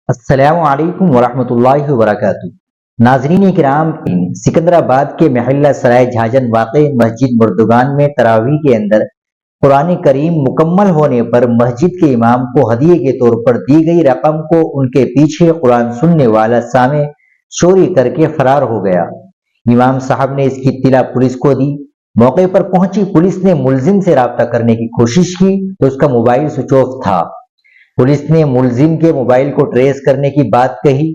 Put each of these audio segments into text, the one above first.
السلام علیکم ورحمۃ اللہ وبرکاتہ۔ ناظرین کرام، سکندرآباد کے محلہ سرائے جھاجن واقع مسجد مردگان میں تراویح کے اندر قرآن کریم مکمل ہونے پر مسجد کے امام کو ہدیے کے طور پر دی گئی رقم کو ان کے پیچھے قرآن سننے والا سامع چوری کر کے فرار ہو گیا۔ امام صاحب نے اس کی اطلاع پولیس کو دی۔ موقع پر پہنچی پولیس نے ملزم سے رابطہ کرنے کی کوشش کی تو اس کا موبائل سوئچ آف تھا۔ پولیس نے ملزم کے موبائل کو ٹریس کرنے کی بات کہی۔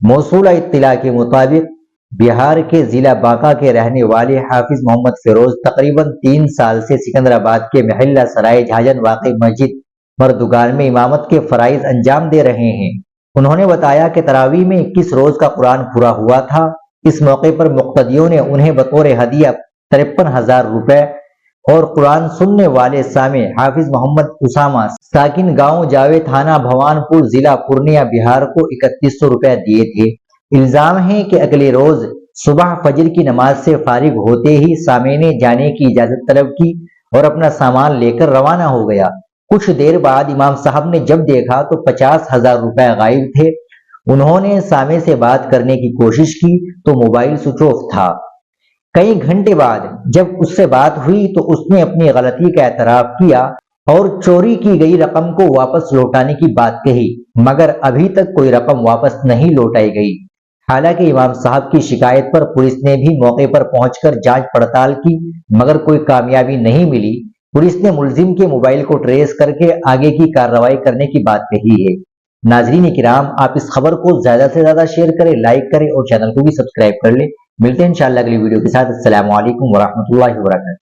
موصولہ اطلاع کے مطابق بہار کے ضلع بانکا کے رہنے والے حافظ محمد فیروز تقریباً 3 سال سے سکندرآباد کے محلہ سرائے جھاجن واقع مسجد مردگان میں امامت کے فرائض انجام دے رہے ہیں۔ انہوں نے بتایا کہ تراویح میں 21 روز کا قرآن پورا ہوا تھا۔ اس موقع پر مقتدیوں نے انہیں بطور ہدیہ 53,000 روپے اور قرآن سننے والے سامع حافظ محمد اسامہ ساکن گاؤں جاوے تھانہ بھوان پور ضلع پورنیہ بہار کو 3100 روپے دیے تھے۔ الزام ہے کہ اگلے روز صبح فجر کی نماز سے فارغ ہوتے ہی سامع نے جانے کی اجازت طلب کی اور اپنا سامان لے کر روانہ ہو گیا۔ کچھ دیر بعد امام صاحب نے جب دیکھا تو 50,000 روپے غائب تھے۔ انہوں نے سامع سے بات کرنے کی کوشش کی تو موبائل سوئچ آف تھا۔ کئی گھنٹے بعد جب اس سے بات ہوئی تو اس نے اپنی غلطی کا اعتراف کیا اور چوری کی گئی رقم کو واپس لوٹانے کی بات کہی، مگر ابھی تک کوئی رقم واپس نہیں لوٹائی گئی۔ حالانکہ امام صاحب کی شکایت پر پولیس نے بھی موقع پر پہنچ کر جانچ پڑتال کی مگر کوئی کامیابی نہیں ملی۔ پولیس نے ملزم کے موبائل کو ٹریس کر کے آگے کی کارروائی کرنے کی بات کہی ہے۔ ناظرین کرام، آپ اس خبر کو زیادہ سے زیادہ شیئر کریں، لائک کریں اور چینل کو بھی سبسکرائب کر لیں۔ ملتے ہیں انشاءاللہ اگلی ویڈیو کے ساتھ۔ السلام علیکم ورحمۃ اللہ وبرکاتہ۔